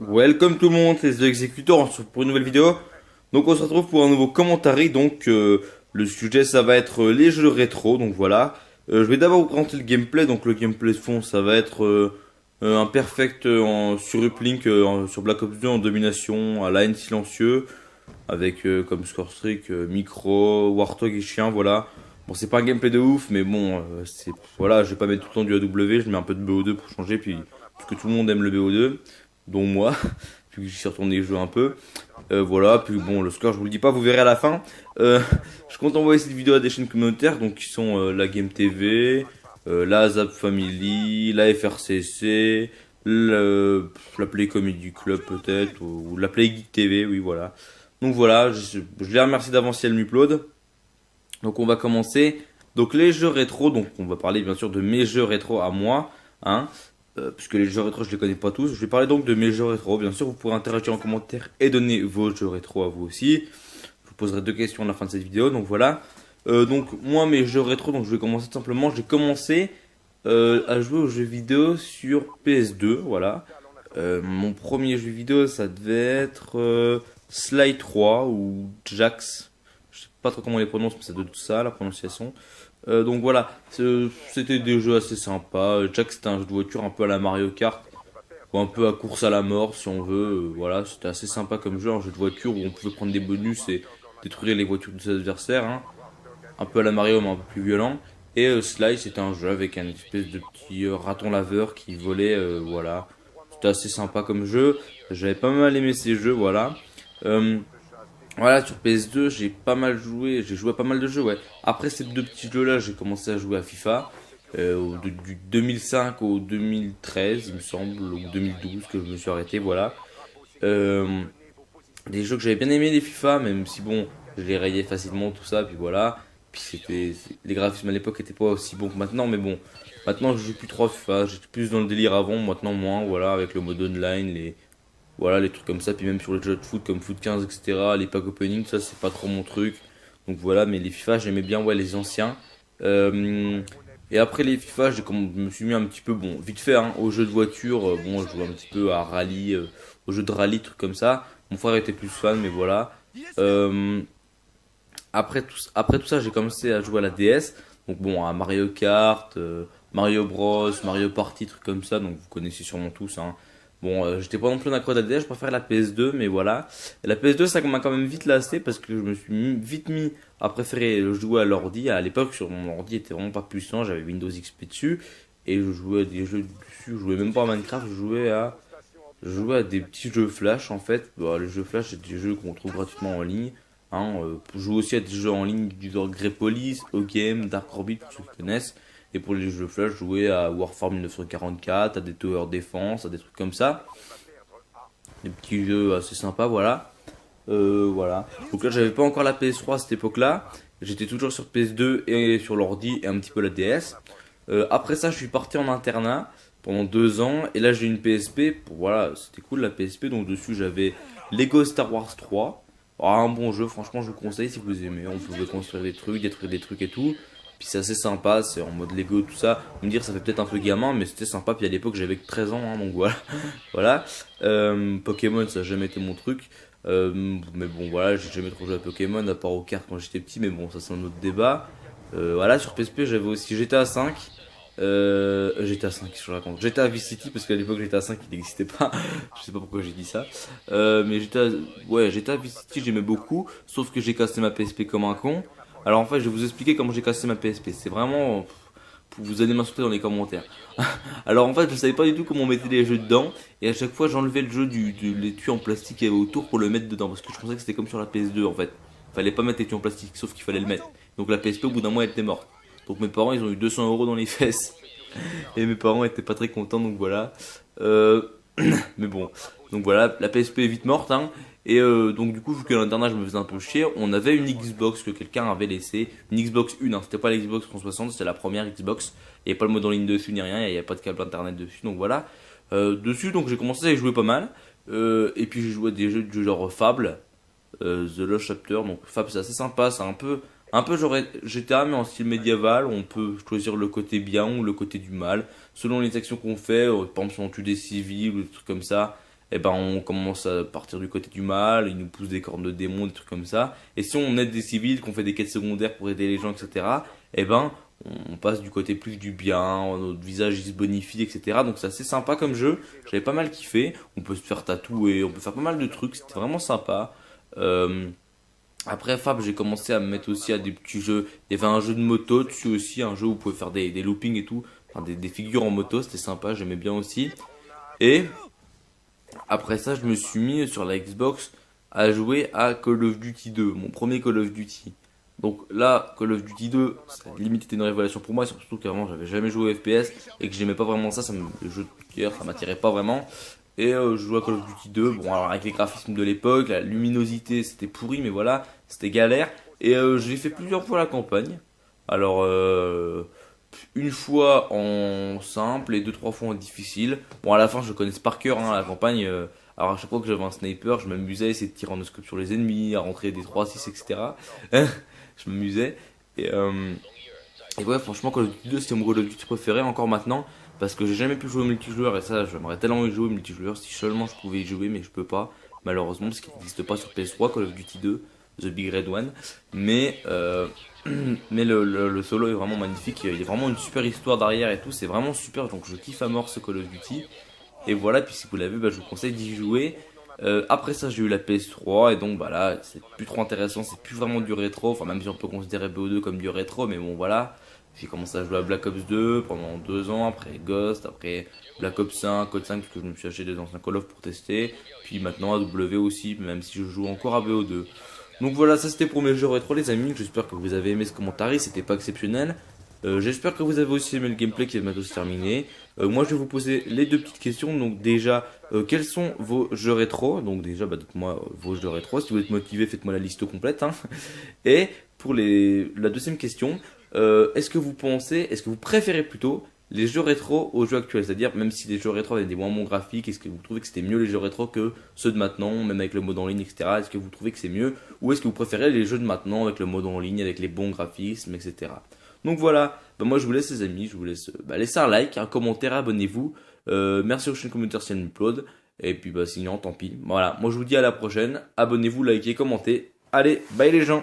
Welcome tout le monde, c'est The Executor, on se retrouve pour une nouvelle vidéo. Donc on se retrouve pour un nouveau commentaire. Donc le sujet ça va être les jeux rétro. Donc voilà. Je vais d'abord vous présenter le gameplay. Donc le gameplay de fond ça va être un perfect sur uplink sur Black Ops 2 en domination à line silencieux. Avec comme score streak, micro, warthog et chien, voilà. Bon c'est pas un gameplay de ouf mais bon c'est voilà, je vais pas mettre tout le temps du AW, je mets un peu de BO2 pour changer puis parce que tout le monde aime le BO2 dont moi, puis que j'y suis retourné jouer un peu. Voilà, puis bon, le score, je vous le dis pas, vous verrez à la fin. Je compte envoyer cette vidéo à des chaînes communautaires, donc qui sont la Game TV, la Zap Family, la FRCC, la Play Comedy Club peut-être, ou la Play Geek TV, oui, voilà. Donc voilà, je les remercie d'avance si elles m'uploadent. Donc on va commencer. Donc les jeux rétro, donc on va parler bien sûr de mes jeux rétro à moi, hein. Puisque les jeux rétro je les connais pas tous. Je vais parler donc de mes jeux rétro. Bien sûr, vous pourrez interagir en commentaire et donner vos jeux rétro à vous aussi. Je vous poserai deux questions à la fin de cette vidéo. Donc voilà. Donc moi mes jeux rétro, donc je vais commencer tout simplement. J'ai commencé à jouer aux jeux vidéo sur PS2. Voilà. Mon premier jeu vidéo ça devait être Sly 3 ou Jax. Je sais pas trop comment on les prononce, mais ça doit être ça la prononciation. Donc voilà, c'était des jeux assez sympas. Jack c'était un jeu de voiture un peu à la Mario Kart, ou un peu à course à la mort si on veut. Voilà, c'était assez sympa comme jeu, un jeu de voiture où on pouvait prendre des bonus et détruire les voitures de ses adversaires, hein. Un peu à la Mario mais un peu plus violent. Et Sly c'était un jeu avec un espèce de petit raton laveur qui volait, voilà. C'était assez sympa comme jeu. J'avais pas mal aimé ces jeux, voilà. Euh, voilà, sur PS2, j'ai pas mal joué, j'ai joué à pas mal de jeux, ouais. Après ces deux petits jeux-là, j'ai commencé à jouer à FIFA, du 2005 au 2013, il me semble, ou 2012 que je me suis arrêté, voilà. Euh, des jeux que j'avais bien aimé, les FIFA, même si bon, je les rayais facilement, tout ça, puis voilà. Puis les graphismes à l'époque étaient pas aussi bons que maintenant, mais bon, maintenant je joue plus trop à FIFA, j'étais plus dans le délire avant, maintenant moins, voilà, avec le mode online, voilà, les trucs comme ça, puis même sur les jeux de foot comme Foot 15, etc., les packs opening, ça c'est pas trop mon truc. Donc voilà, mais les FIFA, j'aimais bien, ouais, les anciens. Euh, et après les FIFA, je me suis mis un petit peu, bon, vite fait, hein, aux jeux de voiture, bon, je jouais un petit peu à rallye, aux jeux de rallye, trucs comme ça. Mon frère était plus fan, mais voilà. Euh, après tout ça, j'ai commencé à jouer à la DS. Donc bon, à Mario Kart, Mario Bros, Mario Party, trucs comme ça. Donc vous connaissez sûrement tous, hein. Bon, j'étais pas non plus un accro de la DS, je préfère la PS2, mais voilà. Et la PS2, ça m'a quand même vite lassé parce que je me suis vite mis à préférer jouer à l'ordi. À l'époque, sur mon ordi, il était vraiment pas puissant, j'avais Windows XP dessus. Et je jouais à des jeux dessus, je jouais même pas à Minecraft, je jouais à des petits jeux Flash en fait. Bon, les jeux Flash, c'est des jeux qu'on trouve gratuitement en ligne. Hein, je joue aussi à des jeux en ligne du genre Grey Police, O-Game, Dark Orbit, pour ceux qui connaissent. Et pour les jeux Flash, je jouais à Warfare 1944, à des Tower Defense, à des trucs comme ça. Des petits jeux assez sympas, voilà. Voilà. Donc là, j'avais pas encore la PS3 à cette époque-là. J'étais toujours sur PS2 et sur l'ordi et un petit peu la DS. Après ça, je suis parti en internat pendant 2 ans. Et là, j'ai une PSP. Voilà, c'était cool la PSP. Donc dessus, j'avais Lego Star Wars 3. Ah, un bon jeu, franchement, je vous conseille si vous aimez. On pouvait construire des trucs, détruire des trucs et tout. Puis c'est assez sympa, c'est en mode Lego, tout ça. Vous me dire, ça fait peut-être un peu gamin, mais c'était sympa. Puis à l'époque, j'avais que 13 ans, hein, donc voilà. Voilà. Pokémon, ça n'a jamais été mon truc. Mais bon, voilà, j'ai jamais trop joué à Pokémon, à part aux cartes quand j'étais petit, mais bon, ça c'est un autre débat. Voilà, sur PSP, j'avais aussi GTA 5. GTA 5, je raconte. GTA Vice City, parce qu'à l'époque, GTA 5 il n'existait pas. Je sais pas pourquoi j'ai dit ça. Mais GTA Vice City, j'aimais beaucoup. Sauf que j'ai cassé ma PSP comme un con. Alors en fait, je vais vous expliquer comment j'ai cassé ma PSP. C'est vraiment. Vous allez m'insulter dans les commentaires. Alors en fait, je savais pas du tout comment on mettait les jeux dedans. Et à chaque fois, j'enlevais le jeu l'étui en plastique qu'il y avait autour pour le mettre dedans. Parce que je pensais que c'était comme sur la PS2 en fait. Fallait pas mettre l'étui en plastique, sauf qu'il fallait le mettre. Donc la PSP, au bout d'un mois, elle était morte. Donc mes parents, ils ont eu 200 euros dans les fesses. Et mes parents étaient pas très contents, donc voilà. Euh, mais bon, donc voilà, la PSP est vite morte, hein. Et donc du coup, vu que l'internat je me faisais un peu chier, on avait une Xbox que quelqu'un avait laissée, une Xbox 1, hein. C'était pas la Xbox 360, c'était la première Xbox. Il n'y avait pas le mode en ligne dessus ni rien, il n'y avait pas de câble internet dessus, donc voilà. Dessus, donc j'ai commencé à y jouer pas mal. Et puis j'ai joué à des jeux du genre Fable, The Lost Chapter. Donc Fable c'est assez sympa, c'est un peu genre GTA mais en style médiéval. On peut choisir le côté bien ou le côté du mal selon les actions qu'on fait. Par exemple si on tue des civils ou des trucs comme ça, et ben on commence à partir du côté du mal, ils nous poussent des cornes de démons, des trucs comme ça. Et si on aide des civils, qu'on fait des quêtes secondaires pour aider les gens, etc., et ben on passe du côté plus du bien, notre visage il se bonifie, etc. Donc c'est assez sympa comme jeu, j'avais pas mal kiffé, on peut se faire tatouer, on peut faire pas mal de trucs, c'était vraiment sympa. Euh, Après Fab, j'ai commencé à me mettre aussi à des petits jeux. Il y avait un jeu de moto dessus aussi, un jeu où vous pouvez faire des loopings et tout. Enfin, des figures en moto, c'était sympa, j'aimais bien aussi. Et après ça, je me suis mis sur la Xbox à jouer à Call of Duty 2, mon premier Call of Duty. Donc là, Call of Duty 2, ça a limite été une révélation pour moi, surtout qu'avant j'avais jamais joué au FPS et que j'aimais pas vraiment ça, le jeu de guerre, ça m'attirait pas vraiment. Et je jouais à Call of Duty 2, bon alors avec les graphismes de l'époque, la luminosité c'était pourri, mais voilà, c'était galère. Et j'ai fait plusieurs fois la campagne. Alors, une fois en simple et deux trois fois en difficile. Bon, à la fin, je connais par cœur hein, la campagne. Alors, à chaque fois que j'avais un sniper, je m'amusais à essayer de tirer en scope sur les ennemis, à rentrer des 3-6, etc. Je m'amusais. Et, euh, et ouais, franchement, Call of Duty 2, c'était mon Call of Duty préféré encore maintenant. Parce que j'ai jamais pu jouer au multijoueur. Et ça, j'aimerais tellement y jouer au multijoueur si seulement je pouvais y jouer, mais je peux pas. Malheureusement, parce qu'il n'existe pas sur PS3, Call of Duty 2, The Big Red One. Mais, mais le solo est vraiment magnifique. Il y a vraiment une super histoire derrière et tout. C'est vraiment super. Donc je kiffe à mort ce Call of Duty. Et voilà, puis si vous l'avez vu, bah, je vous conseille d'y jouer. Après ça, j'ai eu la PS3 et donc bah là, c'est plus trop intéressant, c'est plus vraiment du rétro. Enfin, même si on peut considérer BO2 comme du rétro, mais bon, voilà. J'ai commencé à jouer à Black Ops 2 pendant 2 ans, après Ghost, après Black Ops 5, Code 5, parce que je me suis acheté des anciens Call of pour tester. Puis maintenant à W aussi, même si je joue encore à BO2. Donc voilà, ça c'était pour mes jeux rétro, les amis. J'espère que vous avez aimé ce commentaire, c'était pas exceptionnel. J'espère que vous avez aussi aimé le gameplay qui est bientôt se terminer. Moi je vais vous poser les deux petites questions. Donc déjà, quels sont vos jeux rétro? Donc déjà, bah, dites-moi vos jeux rétro. Si vous êtes motivé, faites-moi la liste complète. Hein. Et pour la deuxième question, est-ce que vous préférez plutôt les jeux rétro aux jeux actuels? C'est-à-dire, même si les jeux rétro avaient des moins bons graphiques, est-ce que vous trouvez que c'était mieux les jeux rétro que ceux de maintenant, même avec le mode en ligne, etc. Est-ce que vous trouvez que c'est mieux? Ou est-ce que vous préférez les jeux de maintenant avec le mode en ligne, avec les bons graphismes, etc. Donc voilà, bah moi je vous laisse les amis, je vous laisse laisser un like, un commentaire, abonnez-vous. Merci aux chaînes communautaires si elles m'uploadent. Et puis bah sinon tant pis. Voilà, moi je vous dis à la prochaine. Abonnez-vous, likez, commentez. Allez, bye les gens.